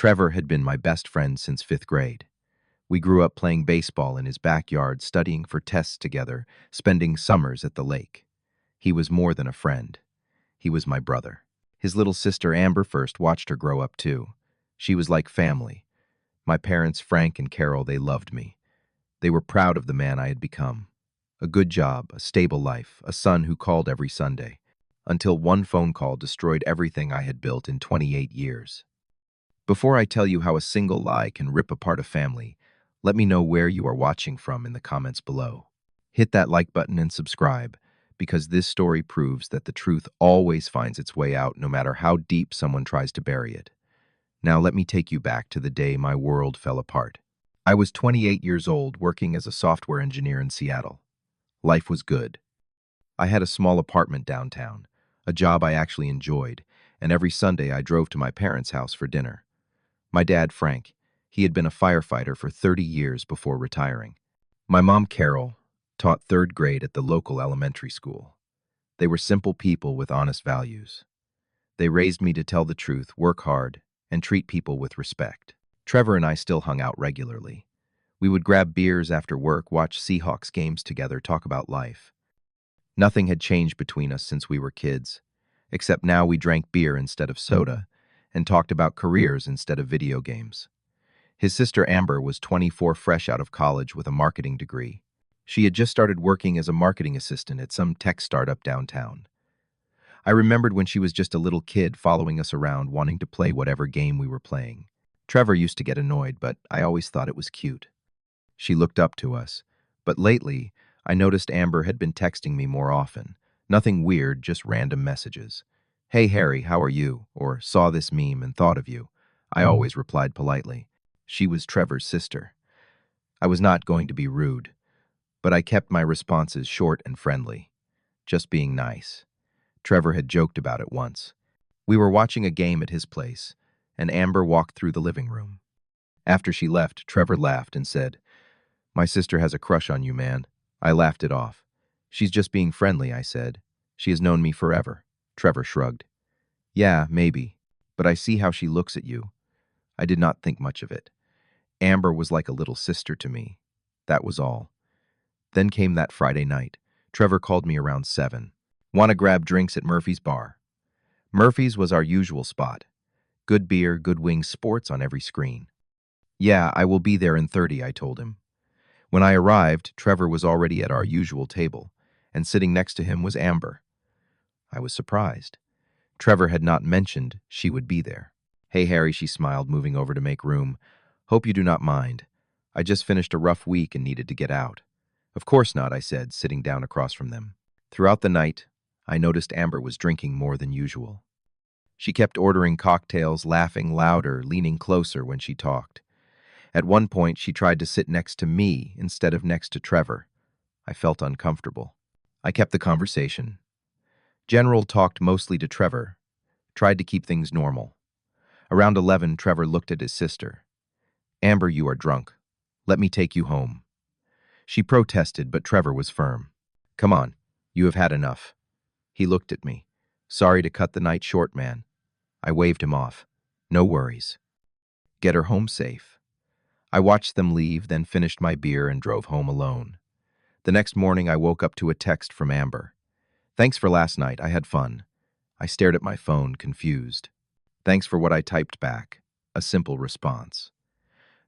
Trevor had been my best friend since fifth grade. We grew up playing baseball in his backyard, studying for tests together, spending summers at the lake. He was more than a friend. He was my brother. His little sister Amber first watched her grow up too. She was like family. My parents, Frank and Carol, they loved me. They were proud of the man I had become. A good job, a stable life, a son who called every Sunday. Until one phone call destroyed everything I had built in 28 years. Before I tell you how a single lie can rip apart a family, let me know where you are watching from in the comments below. Hit that like button and subscribe, because this story proves that the truth always finds its way out no matter how deep someone tries to bury it. Now let me take you back to the day my world fell apart. I was 28 years old, working as a software engineer in Seattle. Life was good. I had a small apartment downtown, a job I actually enjoyed, and every Sunday I drove to my parents' house for dinner. My dad, Frank, he had been a firefighter for 30 years before retiring. My mom, Carol, taught third grade at the local elementary school. They were simple people with honest values. They raised me to tell the truth, work hard, and treat people with respect. Trevor and I still hung out regularly. We would grab beers after work, watch Seahawks games together, talk about life. Nothing had changed between us since we were kids, except now we drank beer instead of soda and talked about careers instead of video games. His sister Amber was 24, fresh out of college with a marketing degree. She had just started working as a marketing assistant at some tech startup downtown. I remembered when she was just a little kid following us around, wanting to play whatever game we were playing. Trevor used to get annoyed, but I always thought it was cute. She looked up to us, but lately, I noticed Amber had been texting me more often. Nothing weird, just random messages. "Hey Harry, how are you?" Or "saw this meme and thought of you." I always replied politely. She was Trevor's sister. I was not going to be rude, but I kept my responses short and friendly. Just being nice. Trevor had joked about it once. We were watching a game at his place, and Amber walked through the living room. After she left, Trevor laughed and said, "My sister has a crush on you, man." I laughed it off. "She's just being friendly," I said. "She has known me forever." Trevor shrugged. "Yeah, maybe, but I see how she looks at you." I did not think much of it. Amber was like a little sister to me. That was all. Then came that Friday night. Trevor called me around 7. "Want to grab drinks at Murphy's bar?" Murphy's was our usual spot. Good beer, good wings, sports on every screen. "Yeah, I will be there in 30, I told him. When I arrived, Trevor was already at our usual table, and sitting next to him was Amber. I was surprised. Trevor had not mentioned she would be there. "Hey, Harry," she smiled, moving over to make room. "Hope you do not mind. I just finished a rough week and needed to get out." "Of course not," I said, sitting down across from them. Throughout the night, I noticed Amber was drinking more than usual. She kept ordering cocktails, laughing louder, leaning closer when she talked. At one point, she tried to sit next to me instead of next to Trevor. I felt uncomfortable. I kept the conversation. General talked mostly to Trevor, tried to keep things normal. Around 11, Trevor looked at his sister. "Amber, you are drunk. Let me take you home." She protested, but Trevor was firm. "Come on, you have had enough." He looked at me. "Sorry to cut the night short, man." I waved him off. "No worries. Get her home safe." I watched them leave, then finished my beer and drove home alone. The next morning, I woke up to a text from Amber. "Thanks for last night. I had fun." I stared at my phone, confused. "Thanks for what," I typed back. A simple response.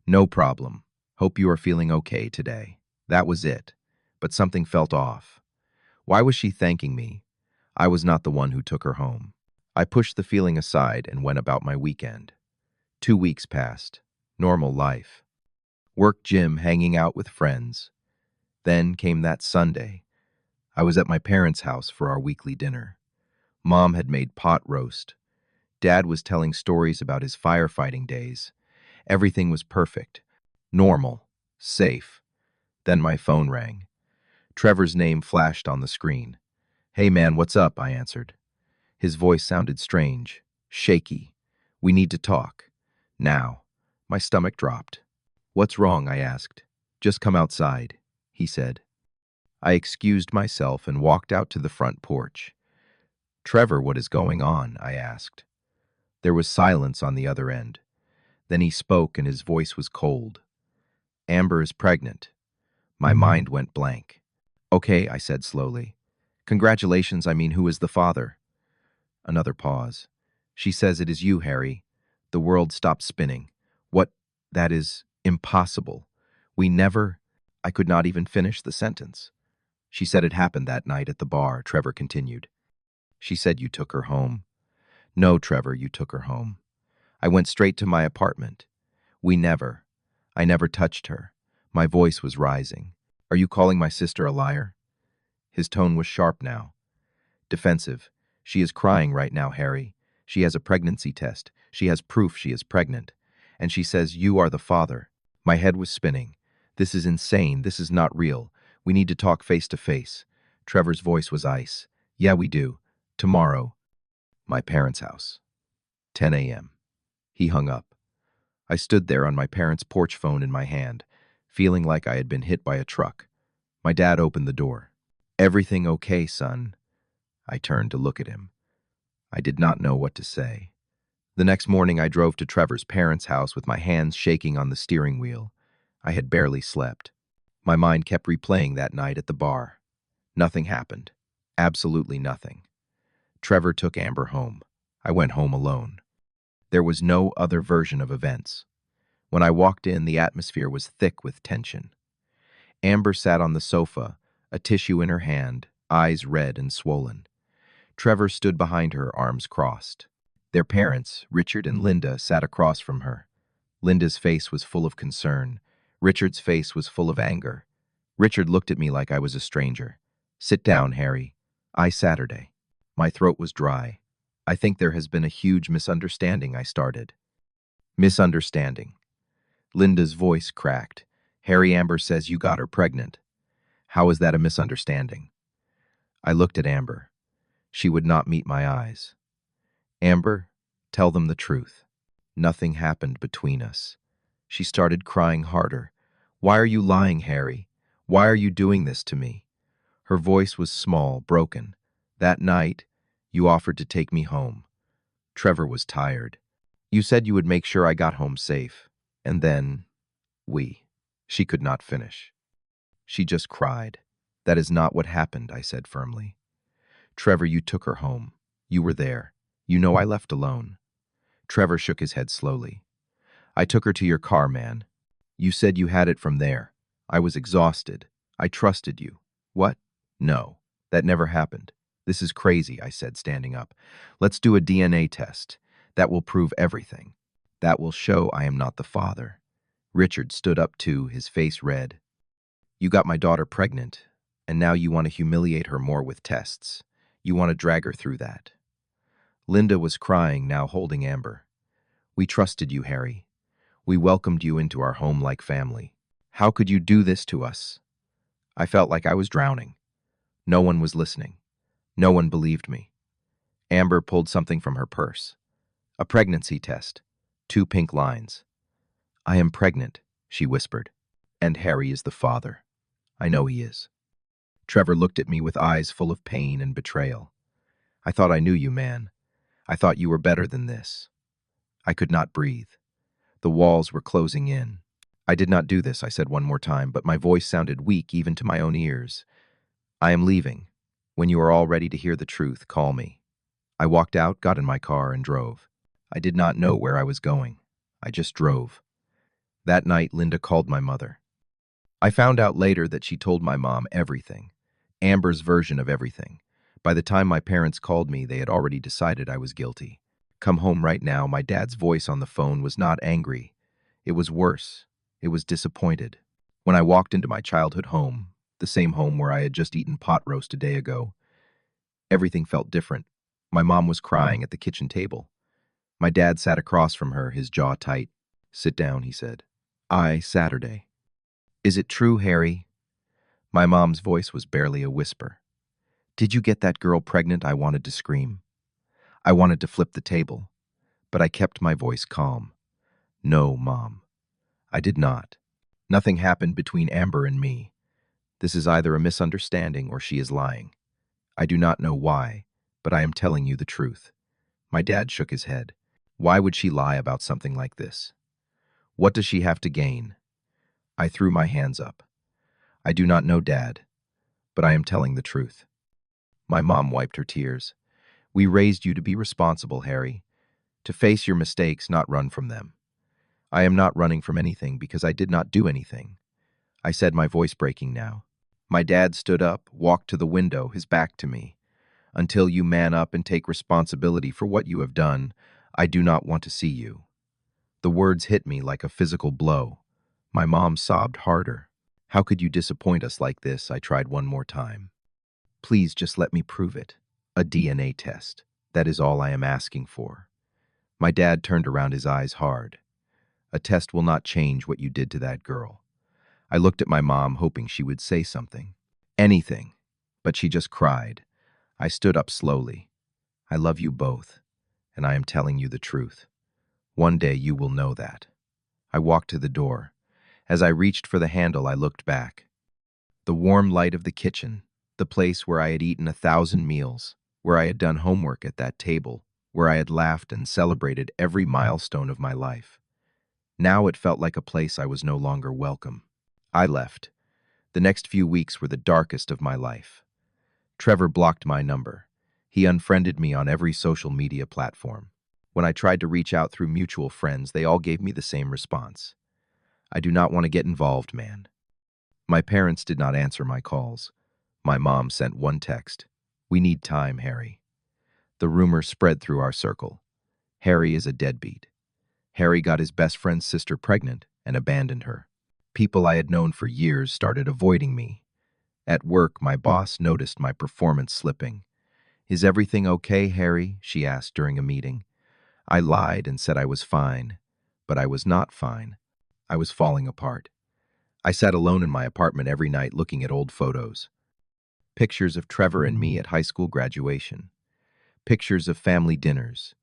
"No problem. Hope you are feeling okay today." That was it. But something felt off. Why was she thanking me? I was not the one who took her home. I pushed the feeling aside and went about my weekend. 2 weeks passed. Normal life. Work, gym, hanging out with friends. Then came that Sunday. I was at my parents' house for our weekly dinner. Mom had made pot roast. Dad was telling stories about his firefighting days. Everything was perfect. Normal. Safe. Then my phone rang. Trevor's name flashed on the screen. "Hey man, what's up?" I answered. His voice sounded strange, shaky. "We need to talk. Now." My stomach dropped. "What's wrong?" I asked. "Just come outside," he said. I excused myself and walked out to the front porch. "Trevor, what is going on?" I asked. There was silence on the other end. Then he spoke and his voice was cold. Amber is pregnant. My mind went blank. Okay, I said slowly. Congratulations, I mean, who is the father? Another pause. She says it is you, Harry. The world stopped spinning. What? That is impossible. We never... I could not even finish the sentence. She said it happened that night at the bar, Trevor continued. She said you took her home. No, Trevor, you took her home. I went straight to my apartment. I never touched her. My voice was rising. Are you calling my sister a liar? His tone was sharp now. Defensive. She is crying right now, Harry. She has a pregnancy test. She has proof she is pregnant. And she says you are the father. My head was spinning. This is insane. This is not real. We need to talk face to face. Trevor's voice was ice. Yeah, we do. Tomorrow. My parents' house. 10 a.m. He hung up. I stood there on my parents' porch phone in my hand, feeling like I had been hit by a truck. My dad opened the door. Everything okay, son? I turned to look at him. I did not know what to say. The next morning I drove to Trevor's parents' house with my hands shaking on the steering wheel. I had barely slept. My mind kept replaying that night at the bar. Nothing happened. Absolutely nothing. Trevor took Amber home. I went home alone. There was no other version of events. When I walked in, the atmosphere was thick with tension. Amber sat on the sofa, a tissue in her hand, eyes red and swollen. Trevor stood behind her, arms crossed. Their parents, Richard and Linda, sat across from her. Linda's face was full of concern. Richard's face was full of anger. Richard looked at me like I was a stranger. Sit down, Harry. Saturday. My throat was dry. I think there has been a huge misunderstanding, I started. Misunderstanding. Linda's voice cracked. Harry, Amber says you got her pregnant. How is that a misunderstanding? I looked at Amber. She would not meet my eyes. Amber, tell them the truth. Nothing happened between us. She started crying harder. Why are you lying, Harry? Why are you doing this to me? Her voice was small, broken. That night, you offered to take me home. Trevor was tired. You said you would make sure I got home safe. And then, She could not finish. She just cried. That is not what happened, I said firmly. Trevor, you took her home. You were there. You know I left alone. Trevor shook his head slowly. I took her to your car, man. You said you had it from there. I was exhausted. I trusted you. What? No, that never happened. This is crazy, I said, standing up. Let's do a DNA test. That will prove everything. That will show I am not the father. Richard stood up too, his face red. You got my daughter pregnant, and now you want to humiliate her more with tests. You want to drag her through that. Linda was crying, now holding Amber. We trusted you, Harry. We welcomed you into our home like family. How could you do this to us? I felt like I was drowning. No one was listening. No one believed me. Amber pulled something from her purse. A pregnancy test. 2 pink lines. I am pregnant, she whispered. And Harry is the father. I know he is. Trevor looked at me with eyes full of pain and betrayal. I thought I knew you, man. I thought you were better than this. I could not breathe. The walls were closing in. I did not do this, I said one more time, but my voice sounded weak even to my own ears. I am leaving. When you are all ready to hear the truth, call me. I walked out, got in my car, and drove. I did not know where I was going. I just drove. That night, Linda called my mother. I found out later that she told my mom everything. Amber's version of everything. By the time my parents called me, they had already decided I was guilty. Come home right now, my dad's voice on the phone was not angry. It was worse. It was disappointed. When I walked into my childhood home, the same home where I had just eaten pot roast a day ago, everything felt different. My mom was crying at the kitchen table. My dad sat across from her, his jaw tight. Sit down, he said. Saturday. Is it true, Harry? My mom's voice was barely a whisper. Did you get that girl pregnant? I wanted to scream. I wanted to flip the table, but I kept my voice calm. No, Mom. I did not. Nothing happened between Amber and me. This is either a misunderstanding or she is lying. I do not know why, but I am telling you the truth. My dad shook his head. Why would she lie about something like this? What does she have to gain? I threw my hands up. I do not know, Dad, but I am telling the truth. My mom wiped her tears. We raised you to be responsible, Harry, to face your mistakes, not run from them. I am not running from anything because I did not do anything, I said, my voice breaking now. My dad stood up, walked to the window, his back to me. Until you man up and take responsibility for what you have done, I do not want to see you. The words hit me like a physical blow. My mom sobbed harder. How could you disappoint us like this? I tried one more time. Please just let me prove it. A DNA test. That is all I am asking for. My dad turned around, his eyes hard. A test will not change what you did to that girl. I looked at my mom, hoping she would say something. Anything. But she just cried. I stood up slowly. I love you both, and I am telling you the truth. One day you will know that. I walked to the door. As I reached for the handle, I looked back. The warm light of the kitchen, the place where I had eaten 1,000 meals, where I had done homework at that table, where I had laughed and celebrated every milestone of my life. Now it felt like a place I was no longer welcome. I left. The next few weeks were the darkest of my life. Trevor blocked my number. He unfriended me on every social media platform. When I tried to reach out through mutual friends, they all gave me the same response. I do not want to get involved, man. My parents did not answer my calls. My mom sent one text. We need time, Harry. The rumor spread through our circle. Harry is a deadbeat. Harry got his best friend's sister pregnant and abandoned her. People I had known for years started avoiding me. At work, my boss noticed my performance slipping. Is everything okay, Harry? She asked during a meeting. I lied and said I was fine, but I was not fine. I was falling apart. I sat alone in my apartment every night looking at old photos. Pictures of Trevor and me at high school graduation. Pictures of family dinners.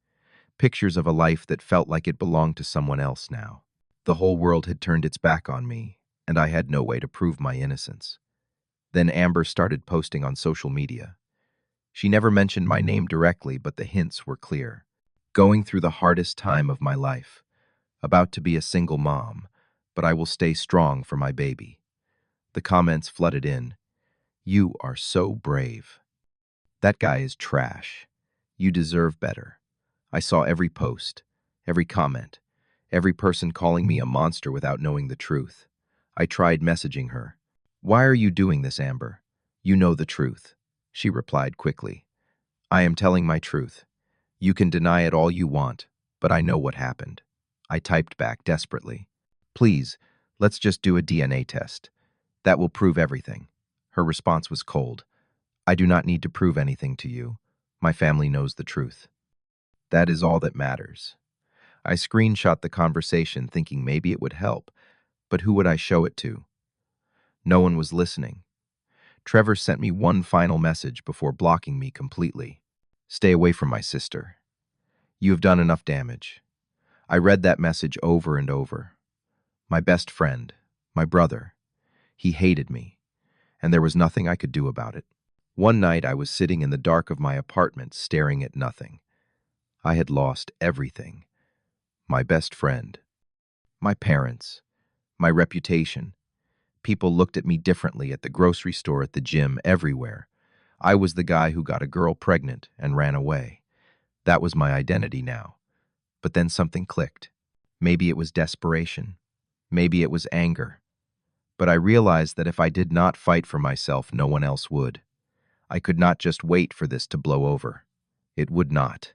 Pictures of a life that felt like it belonged to someone else now. The whole world had turned its back on me, and I had no way to prove my innocence. Then Amber started posting on social media. She never mentioned my name directly, but the hints were clear. Going through the hardest time of my life. About to be a single mom, but I will stay strong for my baby. The comments flooded in. You are so brave. That guy is trash. You deserve better. I saw every post, every comment, every person calling me a monster without knowing the truth. I tried messaging her. Why are you doing this, Amber? You know the truth. She replied quickly. I am telling my truth. You can deny it all you want, but I know what happened. I typed back desperately. Please, let's just do a DNA test. That will prove everything. Her response was cold. I do not need to prove anything to you. My family knows the truth. That is all that matters. I screenshot the conversation thinking maybe it would help, but who would I show it to? No one was listening. Trevor sent me one final message before blocking me completely. Stay away from my sister. You have done enough damage. I read that message over and over. My best friend, my brother. He hated me, and there was nothing I could do about it. One night I was sitting in the dark of my apartment staring at nothing. I had lost everything. My best friend, my parents, my reputation. People looked at me differently at the grocery store, at the gym, everywhere. I was the guy who got a girl pregnant and ran away. That was my identity now. But then something clicked. Maybe it was desperation. Maybe it was anger. But I realized that if I did not fight for myself, no one else would. I could not just wait for this to blow over. It would not.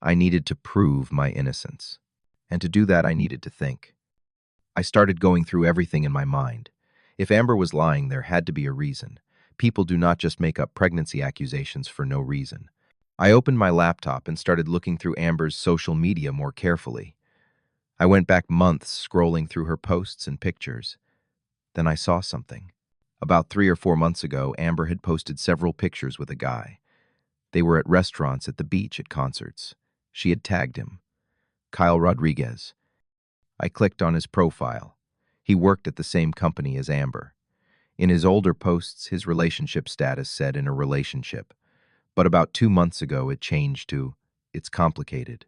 I needed to prove my innocence. And to do that, I needed to think. I started going through everything in my mind. If Amber was lying, there had to be a reason. People do not just make up pregnancy accusations for no reason. I opened my laptop and started looking through Amber's social media more carefully. I went back months scrolling through her posts and pictures. Then I saw something. About 3 or 4 months ago, Amber had posted several pictures with a guy. They were at restaurants, at the beach, at concerts. She had tagged him. Kyle Rodriguez. I clicked on his profile. He worked at the same company as Amber. In his older posts, his relationship status said in a relationship. But about 2 months ago, it changed to, it's complicated.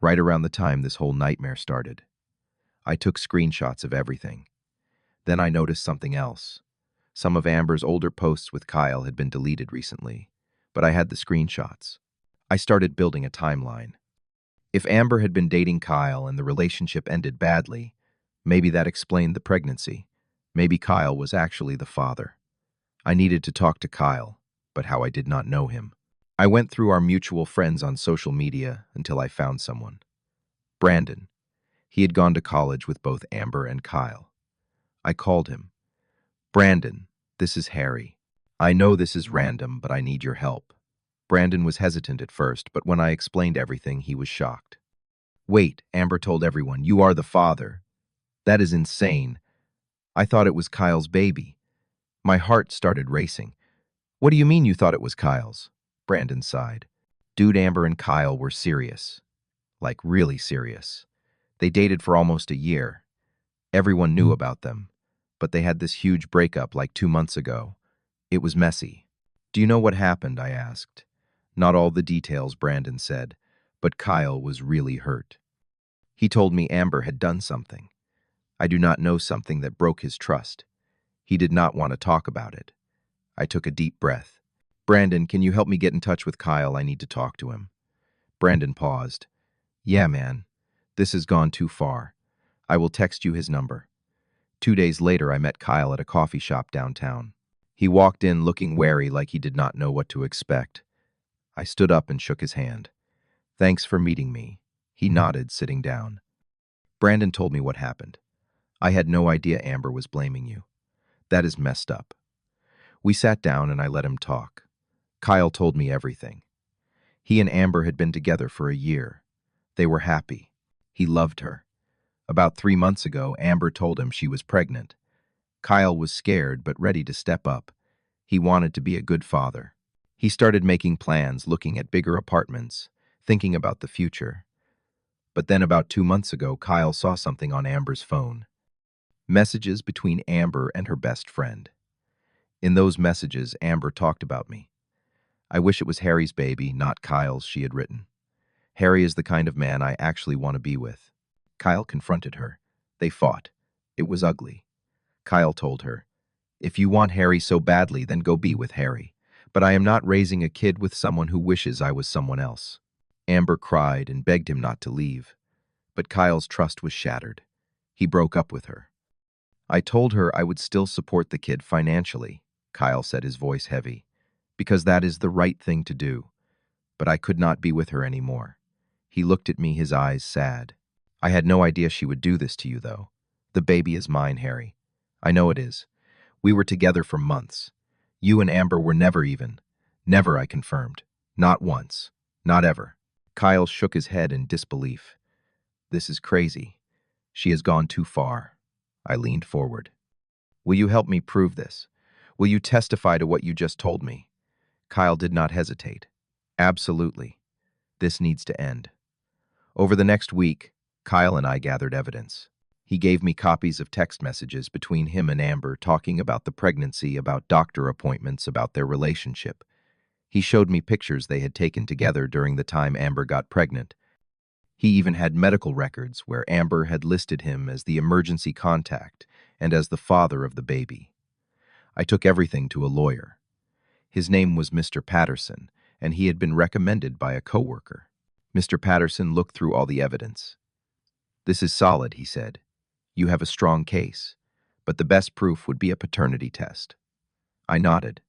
Right around the time this whole nightmare started. I took screenshots of everything. Then I noticed something else. Some of Amber's older posts with Kyle had been deleted recently, but I had the screenshots. I started building a timeline. If Amber had been dating Kyle and the relationship ended badly, maybe that explained the pregnancy. Maybe Kyle was actually the father. I needed to talk to Kyle, but how I did not know him. I went through our mutual friends on social media until I found someone. Brandon. He had gone to college with both Amber and Kyle. I called him. Brandon, this is Harry. I know this is random, but I need your help. Brandon was hesitant at first, but when I explained everything, he was shocked. Wait, Amber told everyone, you are the father. That is insane. I thought it was Kyle's baby. My heart started racing. What do you mean you thought it was Kyle's? Brandon sighed. Dude, Amber and Kyle were serious. Like really serious. They dated for almost a year. Everyone knew about them. But they had this huge breakup like 2 months ago. It was messy. Do you know what happened? I asked. Not all the details, Brandon said, but Kyle was really hurt. He told me Amber had done something. I do not know, something that broke his trust. He did not want to talk about it. I took a deep breath. Brandon, can you help me get in touch with Kyle? I need to talk to him. Brandon paused. Yeah, man. This has gone too far. I will text you his number. 2 days later, I met Kyle at a coffee shop downtown. He walked in looking wary, like he did not know what to expect. I stood up and shook his hand. Thanks for meeting me. He nodded, sitting down. Brandon told me what happened. I had no idea Amber was blaming you. That is messed up. We sat down and I let him talk. Kyle told me everything. He and Amber had been together for a year. They were happy. He loved her. About 3 months ago, Amber told him she was pregnant. Kyle was scared but ready to step up. He wanted to be a good father. He started making plans, looking at bigger apartments, thinking about the future. But then about 2 months ago, Kyle saw something on Amber's phone. Messages between Amber and her best friend. In those messages, Amber talked about me. I wish it was Harry's baby, not Kyle's, she had written. Harry is the kind of man I actually want to be with. Kyle confronted her. They fought. It was ugly. Kyle told her, if you want Harry so badly, then go be with Harry. But I am not raising a kid with someone who wishes I was someone else. Amber cried and begged him not to leave. But Kyle's trust was shattered. He broke up with her. I told her I would still support the kid financially, Kyle said, his voice heavy, because that is the right thing to do. But I could not be with her anymore. He looked at me, his eyes sad. I had no idea she would do this to you, though. The baby is mine, Harry. I know it is. We were together for months. You and Amber were never even. Never, I confirmed. Not once. Not ever. Kyle shook his head in disbelief. This is crazy. She has gone too far. I leaned forward. Will you help me prove this? Will you testify to what you just told me? Kyle did not hesitate. Absolutely. This needs to end. Over the next week, Kyle and I gathered evidence. He gave me copies of text messages between him and Amber talking about the pregnancy, about doctor appointments, about their relationship. He showed me pictures they had taken together during the time Amber got pregnant. He even had medical records where Amber had listed him as the emergency contact and as the father of the baby. I took everything to a lawyer. His name was Mr. Patterson, and he had been recommended by a coworker. Mr. Patterson looked through all the evidence. This is solid, he said. You have a strong case, but the best proof would be a paternity test. I nodded.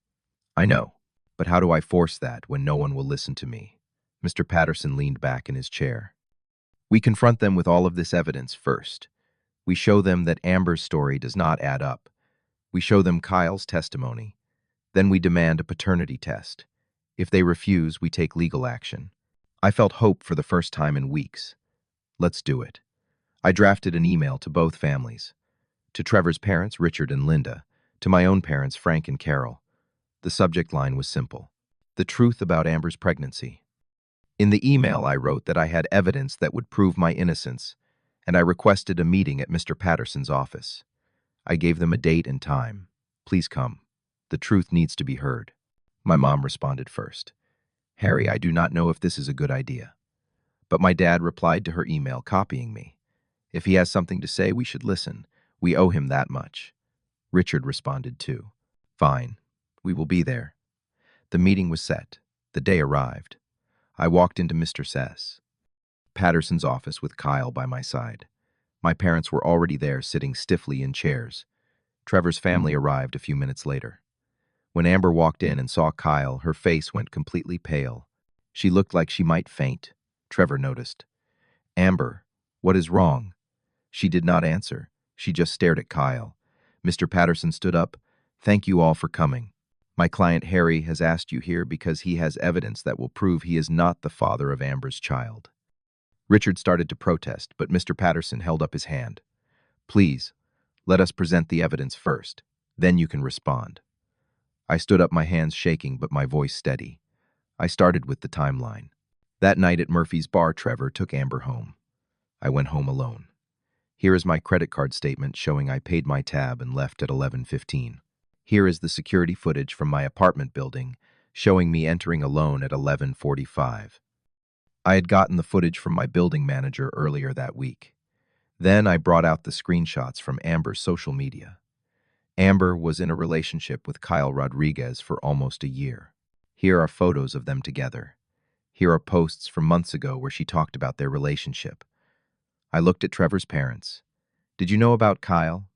I know, but how do I force that when no one will listen to me? Mr. Patterson leaned back in his chair. We confront them with all of this evidence first. We show them that Amber's story does not add up. We show them Kyle's testimony. Then we demand a paternity test. If they refuse, we take legal action. I felt hope for the first time in weeks. Let's do it. I drafted an email to both families. To Trevor's parents, Richard and Linda. To my own parents, Frank and Carol. The subject line was simple. The truth about Amber's pregnancy. In the email, I wrote that I had evidence that would prove my innocence, and I requested a meeting at Mr. Patterson's office. I gave them a date and time. Please come. The truth needs to be heard. My mom responded first. Harry, I do not know if this is a good idea. But my dad replied to her email, copying me. If he has something to say, we should listen. We owe him that much. Richard responded too. Fine. We will be there. The meeting was set. The day arrived. I walked into Mr. Patterson's office with Kyle by my side. My parents were already there, sitting stiffly in chairs. Trevor's family arrived a few minutes later. When Amber walked in and saw Kyle, her face went completely pale. She looked like she might faint. Trevor noticed. Amber, what is wrong? She did not answer. She just stared at Kyle. Mr. Patterson stood up. Thank you all for coming. My client Harry has asked you here because he has evidence that will prove he is not the father of Amber's child. Richard started to protest, but Mr. Patterson held up his hand. Please, let us present the evidence first. Then you can respond. I stood up, my hands shaking, but my voice steady. I started with the timeline. That night at Murphy's bar, Trevor took Amber home. I went home alone. Here is my credit card statement showing I paid my tab and left at 11:15. Here is the security footage from my apartment building showing me entering alone at 11:45. I had gotten the footage from my building manager earlier that week. Then I brought out the screenshots from Amber's social media. Amber was in a relationship with Kyle Rodriguez for almost a year. Here are photos of them together. Here are posts from months ago where she talked about their relationship. I looked at Trevor's parents. Did you know about Kyle?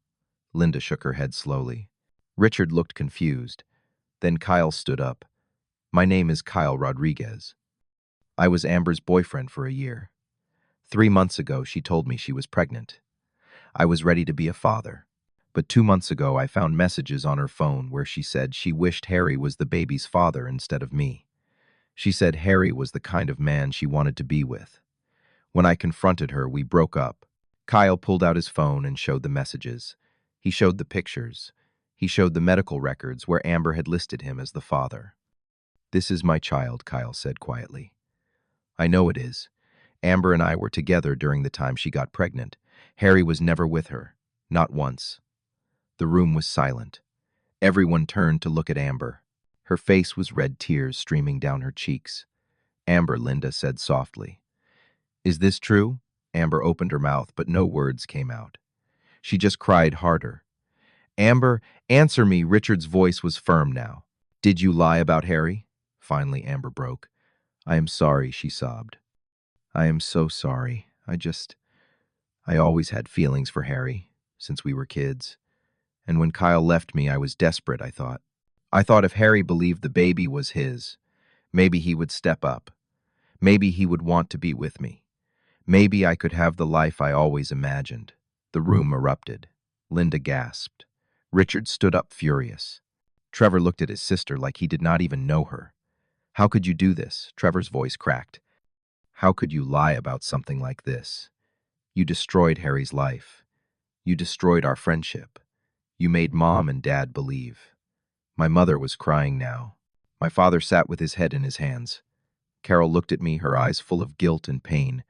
Linda shook her head slowly. Richard looked confused. Then Kyle stood up. My name is Kyle Rodriguez. I was Amber's boyfriend for a year. 3 months ago, she told me she was pregnant. I was ready to be a father. But 2 months ago, I found messages on her phone where she said she wished Harry was the baby's father instead of me. She said Harry was the kind of man she wanted to be with. When I confronted her, we broke up. Kyle pulled out his phone and showed the messages. He showed the pictures. He showed the medical records where Amber had listed him as the father. This is my child, Kyle said quietly. I know it is. Amber and I were together during the time she got pregnant. Harry was never with her. Not once. The room was silent. Everyone turned to look at Amber. Her face was red, tears streaming down her cheeks. Amber, Linda said softly. Is this true? Amber opened her mouth, but no words came out. She just cried harder. Amber, answer me. Richard's voice was firm now. Did you lie about Harry? Finally, Amber broke. I am sorry, she sobbed. I am so sorry. I always had feelings for Harry, since we were kids. And when Kyle left me, I was desperate, I thought. I thought if Harry believed the baby was his, maybe he would step up. Maybe he would want to be with me. Maybe I could have the life I always imagined. The room erupted. Linda gasped. Richard stood up furious. Trevor looked at his sister like he did not even know her. How could you do this? Trevor's voice cracked. How could you lie about something like this? You destroyed Harry's life. You destroyed our friendship. You made Mom and Dad believe. My mother was crying now. My father sat with his head in his hands. Carol looked at me, her eyes full of guilt and pain.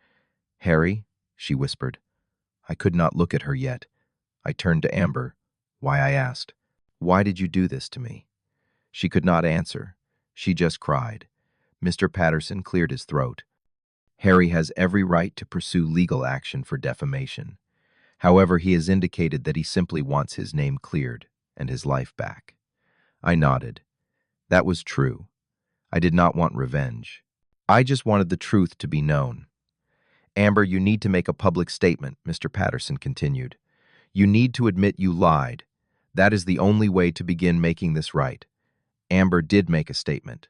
Harry, she whispered. I could not look at her yet. I turned to Amber. Why, I asked. Why did you do this to me? She could not answer. She just cried. Mr. Patterson cleared his throat. Harry has every right to pursue legal action for defamation. However, he has indicated that he simply wants his name cleared and his life back. I nodded. That was true. I did not want revenge. I just wanted the truth to be known. Amber, you need to make a public statement, Mr. Patterson continued. You need to admit you lied. That is the only way to begin making this right. Amber did make a statement.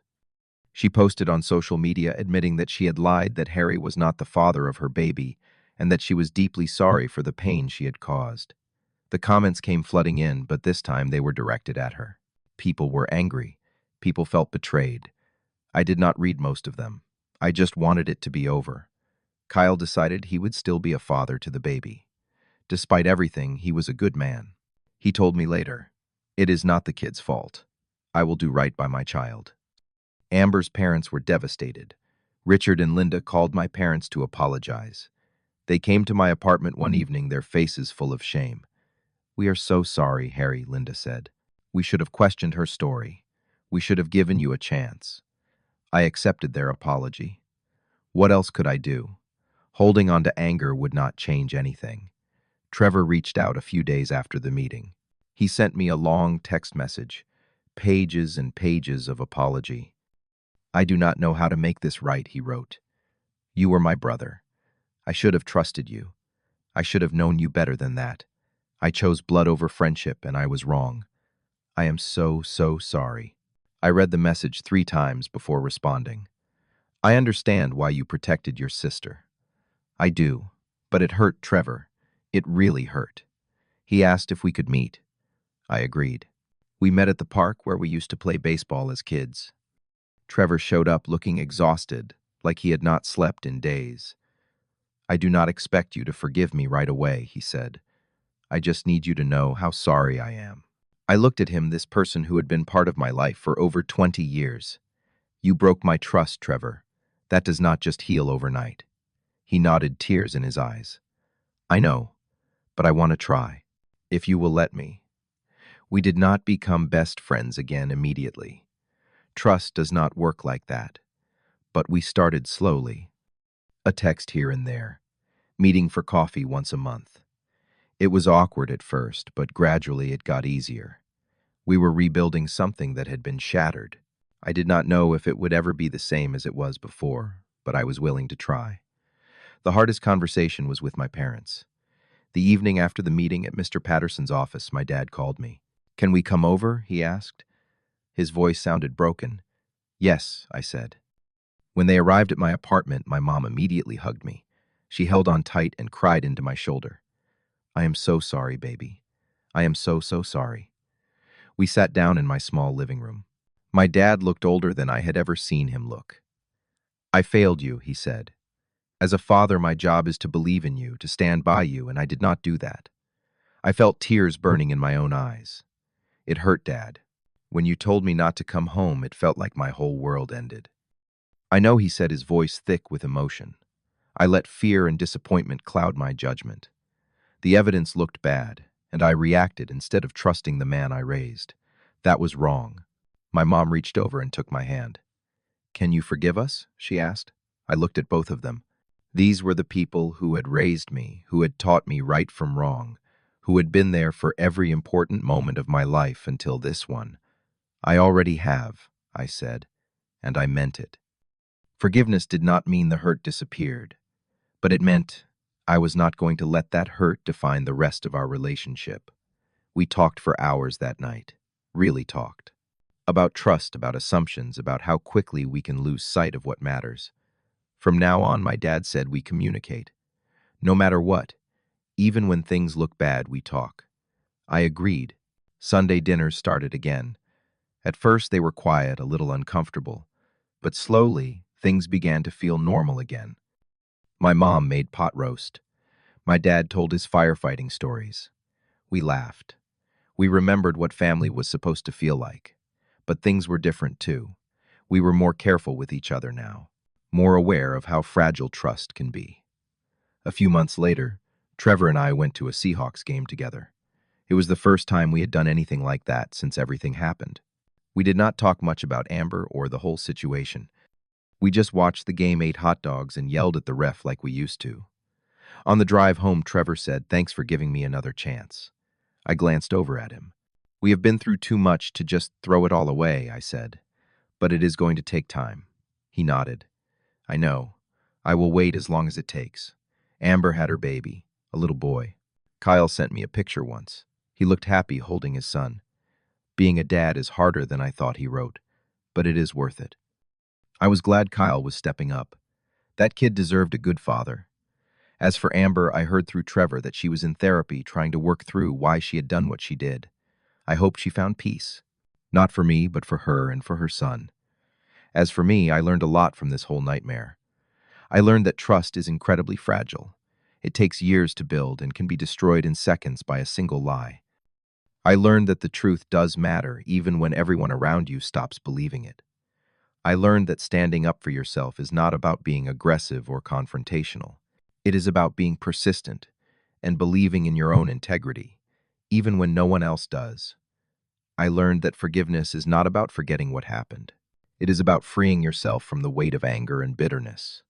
She posted on social media admitting that she had lied, that Harry was not the father of her baby, and that she was deeply sorry for the pain she had caused. The comments came flooding in, but this time they were directed at her. People were angry. People felt betrayed. I did not read most of them. I just wanted it to be over. Kyle decided he would still be a father to the baby. Despite everything, he was a good man. He told me later, "It is not the kid's fault. I will do right by my child." Amber's parents were devastated. Richard and Linda called my parents to apologize. They came to my apartment one evening, their faces full of shame. "We are so sorry, Harry," Linda said. "We should have questioned her story. We should have given you a chance." I accepted their apology. What else could I do? Holding on to anger would not change anything. Trevor reached out a few days after the meeting. He sent me a long text message, pages and pages of apology. "I do not know how to make this right," he wrote. "You were my brother. I should have trusted you. I should have known you better than that. I chose blood over friendship, and I was wrong. I am so, so sorry." I read the message 3 times before responding. "I understand why you protected your sister. I do, but it hurt Trevor. It really hurt. He asked if we could meet. I agreed. We met at the park where we used to play baseball as kids. Trevor showed up looking exhausted, like he had not slept in days. I do not expect you to forgive me right away," he said. "I just need you to know how sorry I am." I looked at him, this person who had been part of my life for over 20 years. "You broke my trust, Trevor. That does not just heal overnight." He nodded, tears in his eyes. "I know, but I want to try. If you will let me." We did not become best friends again immediately. Trust does not work like that. But we started slowly. A text here and there. Meeting for coffee once a month. It was awkward at first, but gradually it got easier. We were rebuilding something that had been shattered. I did not know if it would ever be the same as it was before, but I was willing to try. The hardest conversation was with my parents. The evening after the meeting at Mr. Patterson's office, my dad called me. "Can we come over?" he asked. His voice sounded broken. "Yes," I said. When they arrived at my apartment, my mom immediately hugged me. She held on tight and cried into my shoulder. "I am so sorry, baby. I am so, so sorry." We sat down in my small living room. My dad looked older than I had ever seen him look. "I failed you," he said. "As a father, my job is to believe in you, to stand by you, and I did not do that." I felt tears burning in my own eyes. "It hurt, Dad. When you told me not to come home, it felt like my whole world ended." "I know," he said, his voice thick with emotion. "I let fear and disappointment cloud my judgment. The evidence looked bad, and I reacted instead of trusting the man I raised. That was wrong." My mom reached over and took my hand. "Can you forgive us?" she asked. I looked at both of them. These were the people who had raised me, who had taught me right from wrong, who had been there for every important moment of my life until this one. "I already have," I said, and I meant it. Forgiveness did not mean the hurt disappeared, but it meant I was not going to let that hurt define the rest of our relationship. We talked for hours that night, really talked. About trust, about assumptions, about how quickly we can lose sight of what matters. From now on, my dad said, we communicate. No matter what, even when things look bad, we talk. I agreed. Sunday dinners started again. At first, they were quiet, a little uncomfortable, but slowly, things began to feel normal again. My mom made pot roast. My dad told his firefighting stories. We laughed. We remembered what family was supposed to feel like. But things were different too. We were more careful with each other now, more aware of how fragile trust can be. A few months later, Trevor and I went to a Seahawks game together. It was the first time we had done anything like that since everything happened. We did not talk much about Amber or the whole situation. We just watched the game, ate hot dogs, and yelled at the ref like we used to. On the drive home, Trevor said, "Thanks for giving me another chance." I glanced over at him. "We have been through too much to just throw it all away," I said. "But it is going to take time." He nodded. "I know. I will wait as long as it takes." Amber had her baby, a little boy. Kyle sent me a picture once. He looked happy holding his son. "Being a dad is harder than I thought," he wrote, "but it is worth it." I was glad Kyle was stepping up. That kid deserved a good father. As for Amber, I heard through Trevor that she was in therapy trying to work through why she had done what she did. I hoped she found peace. Not for me, but for her and for her son. As for me, I learned a lot from this whole nightmare. I learned that trust is incredibly fragile. It takes years to build and can be destroyed in seconds by a single lie. I learned that the truth does matter even when everyone around you stops believing it. I learned that standing up for yourself is not about being aggressive or confrontational. It is about being persistent and believing in your own integrity, even when no one else does. I learned that forgiveness is not about forgetting what happened. It is about freeing yourself from the weight of anger and bitterness.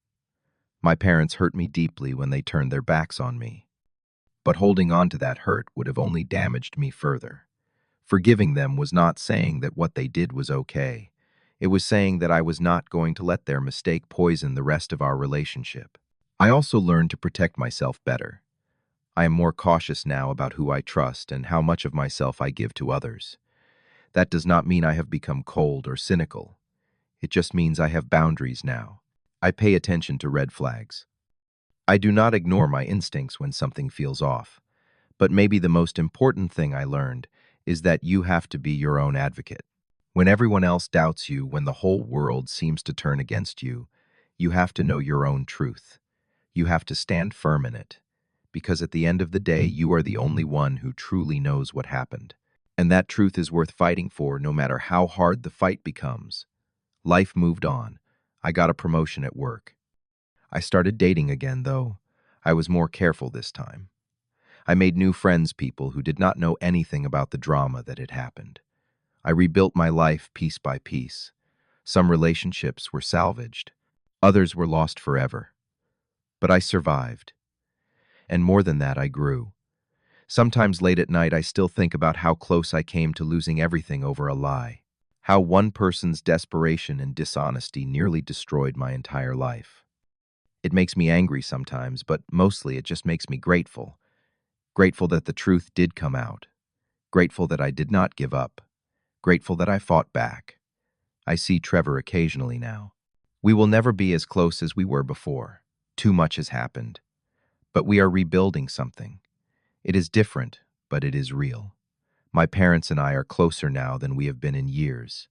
My parents hurt me deeply when they turned their backs on me. But holding on to that hurt would have only damaged me further. Forgiving them was not saying that what they did was okay. It was saying that I was not going to let their mistake poison the rest of our relationship. I also learned to protect myself better. I am more cautious now about who I trust and how much of myself I give to others. That does not mean I have become cold or cynical. It just means I have boundaries now. I pay attention to red flags. I do not ignore my instincts when something feels off. But maybe the most important thing I learned is that you have to be your own advocate. When everyone else doubts you, when the whole world seems to turn against you, you have to know your own truth. You have to stand firm in it. Because at the end of the day, you are the only one who truly knows what happened. And that truth is worth fighting for no matter how hard the fight becomes. Life moved on. I got a promotion at work. I started dating again, though. I was more careful this time. I made new friends, people who did not know anything about the drama that had happened. I rebuilt my life piece by piece. Some relationships were salvaged. Others were lost forever. But I survived. And more than that, I grew. Sometimes late at night, I still think about how close I came to losing everything over a lie. How one person's desperation and dishonesty nearly destroyed my entire life. It makes me angry sometimes, but mostly it just makes me grateful. Grateful that the truth did come out. Grateful that I did not give up. Grateful that I fought back. I see Trevor occasionally now. We will never be as close as we were before. Too much has happened. But we are rebuilding something. It is different, but it is real. My parents and I are closer now than we have been in years.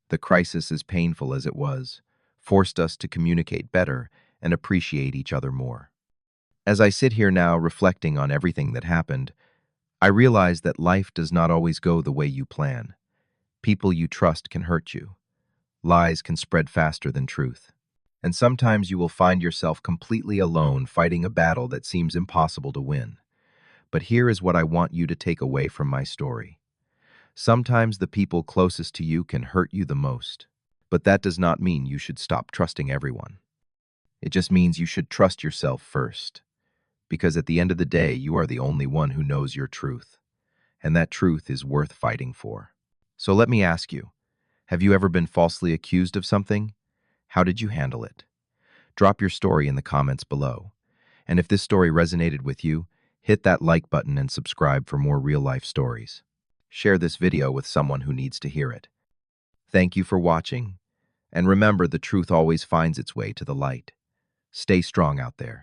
The crisis, as painful as it was, forced us to communicate better and appreciate each other more. As I sit here now reflecting on everything that happened, I realize that life does not always go the way you plan. People you trust can hurt you. Lies can spread faster than truth. And sometimes you will find yourself completely alone fighting a battle that seems impossible to win. But here is what I want you to take away from my story. Sometimes the people closest to you can hurt you the most. But that does not mean you should stop trusting everyone. It just means you should trust yourself first. Because at the end of the day, you are the only one who knows your truth. And that truth is worth fighting for. So let me ask you, have you ever been falsely accused of something? How did you handle it? Drop your story in the comments below. And if this story resonated with you, hit that like button and subscribe for more real-life stories. Share this video with someone who needs to hear it. Thank you for watching. And remember, the truth always finds its way to the light. Stay strong out there.